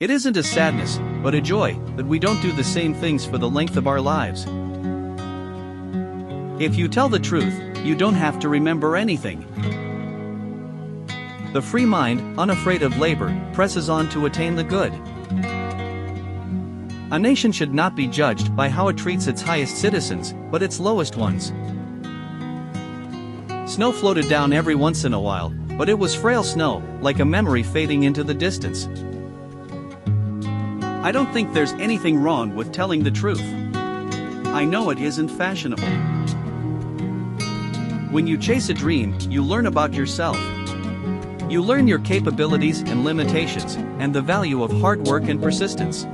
It isn't a sadness, but a joy, that we don't do the same things for the length of our lives. If you tell the truth, you don't have to remember anything. The free mind, unafraid of labor, presses on to attain the good. A nation should not be judged by how it treats its highest citizens, but its lowest ones. Snow floated down every once in a while, but it was frail snow, like a memory fading into the distance. I don't think there's anything wrong with telling the truth. I know it isn't fashionable. When you chase a dream, you learn about yourself. You learn your capabilities and limitations, and the value of hard work and persistence.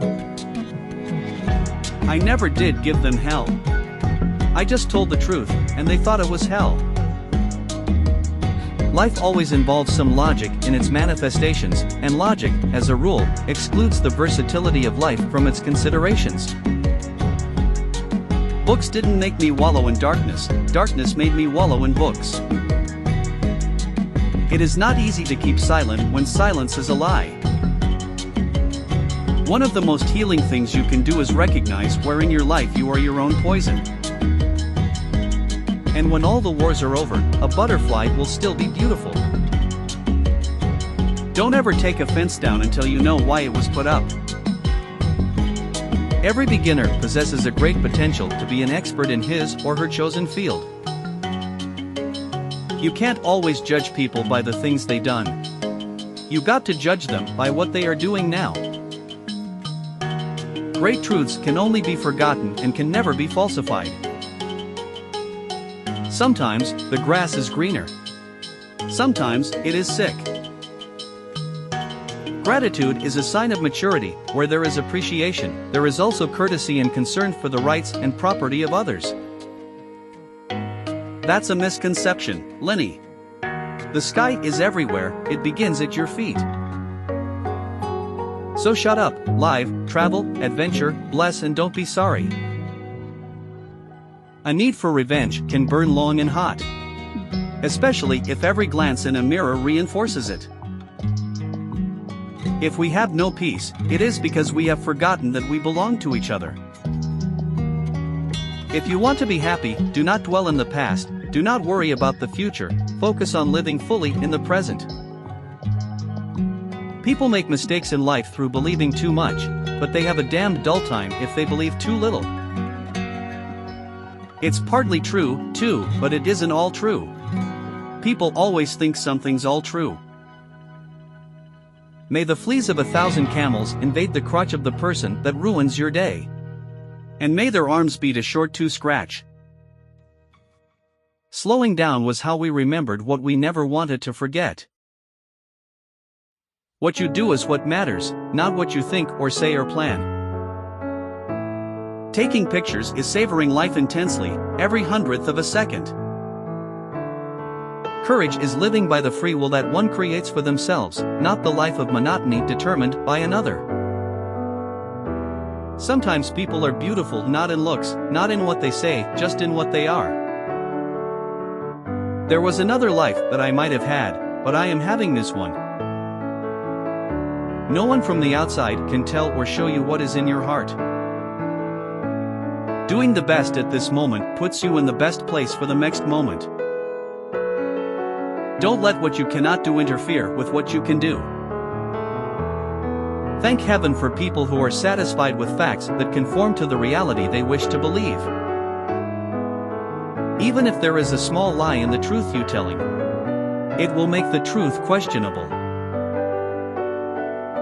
I never did give them hell. I just told the truth, and they thought it was hell. Life always involves some logic in its manifestations, and logic, as a rule, excludes the versatility of life from its considerations. Books didn't make me wallow in darkness, darkness made me wallow in books. It is not easy to keep silent when silence is a lie. One of the most healing things you can do is recognize where in your life you are your own poison. And when all the wars are over, a butterfly will still be beautiful. Don't ever take a fence down until you know why it was put up. Every beginner possesses a great potential to be an expert in his or her chosen field. You can't always judge people by the things they've done. You got to judge them by what they are doing now. Great truths can only be forgotten and can never be falsified. Sometimes, the grass is greener. Sometimes, it is sick. Gratitude is a sign of maturity. Where there is appreciation, there is also courtesy and concern for the rights and property of others. That's a misconception, Lenny. The sky is everywhere, it begins at your feet. So shut up, live, travel, adventure, bless and don't be sorry. A need for revenge can burn long and hot. Especially if every glance in a mirror reinforces it. If we have no peace, it is because we have forgotten that we belong to each other. If you want to be happy, do not dwell in the past, do not worry about the future, focus on living fully in the present. People make mistakes in life through believing too much, but they have a damned dull time if they believe too little. It's partly true, too, but it isn't all true. People always think something's all true. May the fleas of 1,000 camels invade the crotch of the person that ruins your day. And may their arms beat a short to scratch. Slowing down was how we remembered what we never wanted to forget. What you do is what matters, not what you think or say or plan. Taking pictures is savoring life intensely, every hundredth of a second. Courage is living by the free will that one creates for themselves, not the life of monotony determined by another. Sometimes people are beautiful not in looks, not in what they say, just in what they are. There was another life that I might have had, but I am having this one. No one from the outside can tell or show you what is in your heart. Doing the best at this moment puts you in the best place for the next moment. Don't let what you cannot do interfere with what you can do. Thank heaven for people who are satisfied with facts that conform to the reality they wish to believe. Even if there is a small lie in the truth you're telling, it will make the truth questionable.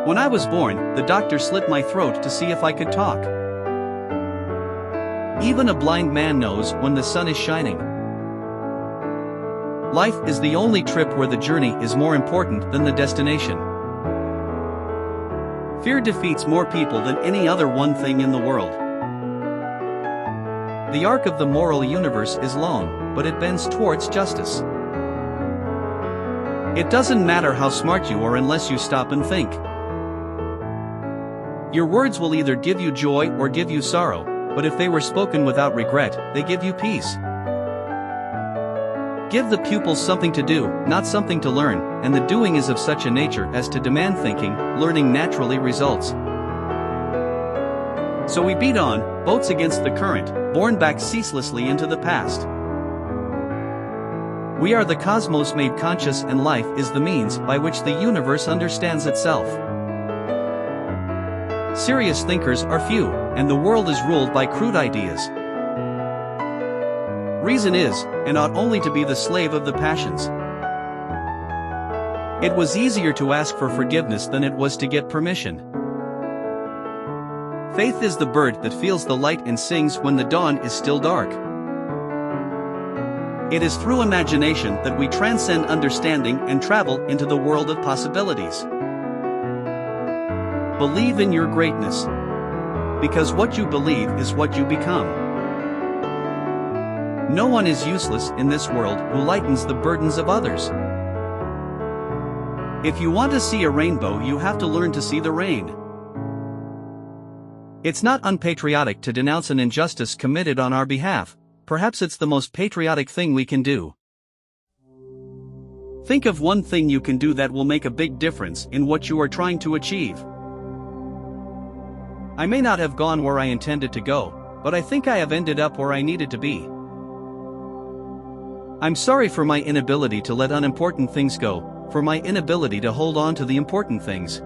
When I was born, the doctor slit my throat to see if I could talk. Even a blind man knows when the sun is shining. Life is the only trip where the journey is more important than the destination. Fear defeats more people than any other one thing in the world. The arc of the moral universe is long, but it bends towards justice. It doesn't matter how smart you are unless you stop and think. Your words will either give you joy or give you sorrow, but if they were spoken without regret, they give you peace. Give the pupils something to do, not something to learn, and the doing is of such a nature as to demand thinking. Learning naturally results. So we beat on, boats against the current, borne back ceaselessly into the past. We are the cosmos made conscious, and life is the means by which the universe understands itself. Serious thinkers are few, and the world is ruled by crude ideas. Reason is, and ought only to be, the slave of the passions. It was easier to ask for forgiveness than it was to get permission. Faith is the bird that feels the light and sings when the dawn is still dark. It is through imagination that we transcend understanding and travel into the world of possibilities. Believe in your greatness. Because what you believe is what you become. No one is useless in this world who lightens the burdens of others. If you want to see a rainbow, you have to learn to see the rain. It's not unpatriotic to denounce an injustice committed on our behalf. Perhaps it's the most patriotic thing we can do. Think of one thing you can do that will make a big difference in what you are trying to achieve. I may not have gone where I intended to go, but I think I have ended up where I needed to be. I'm sorry for my inability to let unimportant things go, for my inability to hold on to the important things.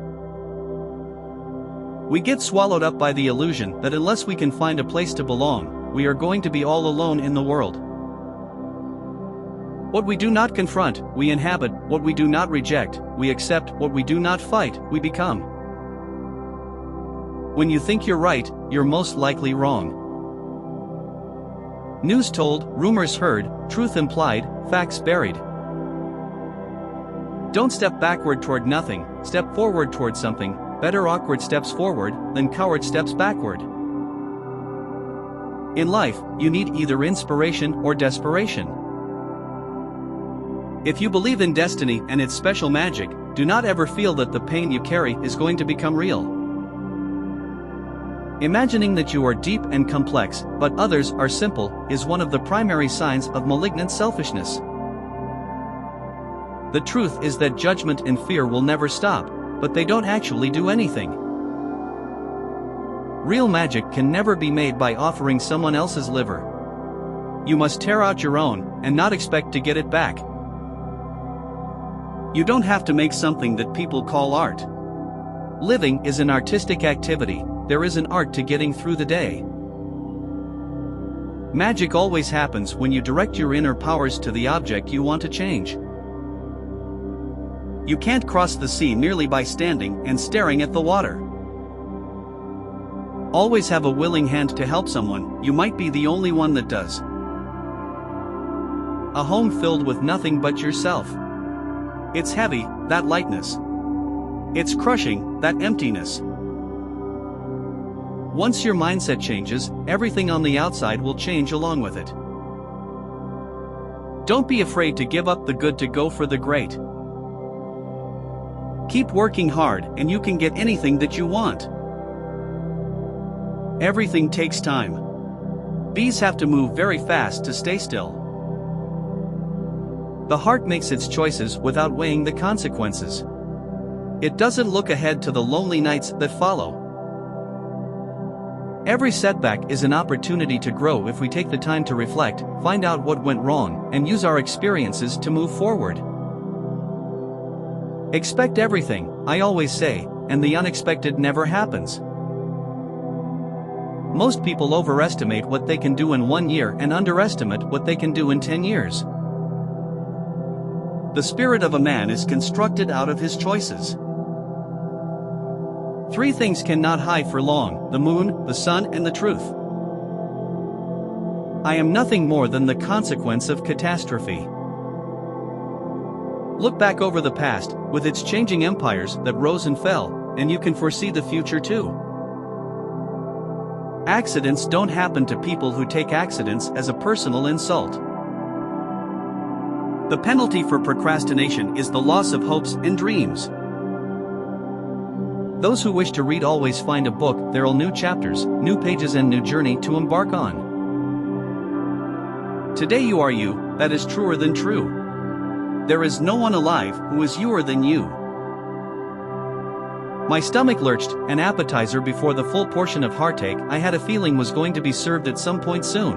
We get swallowed up by the illusion that unless we can find a place to belong, we are going to be all alone in the world. What we do not confront, we inhabit. What we do not reject, we accept. What we do not fight, we become. When you think you're right, you're most likely wrong. News told, rumors heard, truth implied, facts buried. Don't step backward toward nothing, step forward toward something. Better awkward steps forward than coward steps backward. In life, you need either inspiration or desperation. If you believe in destiny and its special magic, do not ever feel that the pain you carry is going to become real. Imagining that you are deep and complex, but others are simple, is one of the primary signs of malignant selfishness. The truth is that judgment and fear will never stop, but they don't actually do anything. Real magic can never be made by offering someone else's liver. You must tear out your own, and not expect to get it back. You don't have to make something that people call art. Living is an artistic activity. There is an art to getting through the day. Magic always happens when you direct your inner powers to the object you want to change. You can't cross the sea merely by standing and staring at the water. Always have a willing hand to help someone. You might be the only one that does. A home filled with nothing but yourself. It's heavy, that lightness. It's crushing, that emptiness. Once your mindset changes, everything on the outside will change along with it. Don't be afraid to give up the good to go for the great. Keep working hard and you can get anything that you want. Everything takes time. Bees have to move very fast to stay still. The heart makes its choices without weighing the consequences. It doesn't look ahead to the lonely nights that follow. Every setback is an opportunity to grow if we take the time to reflect, find out what went wrong, and use our experiences to move forward. Expect everything, I always say, and the unexpected never happens. Most people overestimate what they can do in 1 year and underestimate what they can do in 10 years. The spirit of a man is constructed out of his choices. 3 things cannot hide for long: the moon, the sun, and the truth. I am nothing more than the consequence of catastrophe. Look back over the past, with its changing empires that rose and fell, and you can foresee the future too. Accidents don't happen to people who take accidents as a personal insult. The penalty for procrastination is the loss of hopes and dreams. Those who wish to read always find a book. There are new chapters, new pages, and new journey to embark on. Today you are you, that is truer than true. There is no one alive who is youer than you. My stomach lurched, an appetizer before the full portion of heartache I had a feeling was going to be served at some point soon.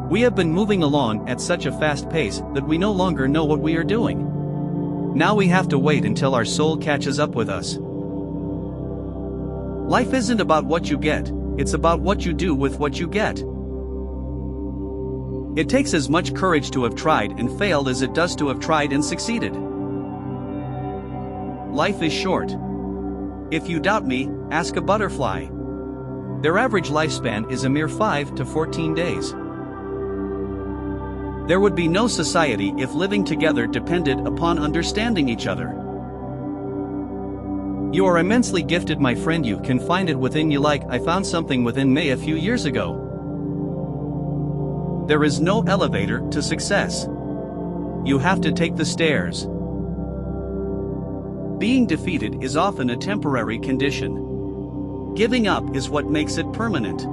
We have been moving along at such a fast pace that we no longer know what we are doing. Now we have to wait until our soul catches up with us. Life isn't about what you get, it's about what you do with what you get. It takes as much courage to have tried and failed as it does to have tried and succeeded. Life is short. If you doubt me, ask a butterfly. Their average lifespan is a mere 5 to 14 days. There would be no society if living together depended upon understanding each other. You are immensely gifted, my friend. You can find it within you like I found something within me a few years ago. There is no elevator to success. You have to take the stairs. Being defeated is often a temporary condition. Giving up is what makes it permanent.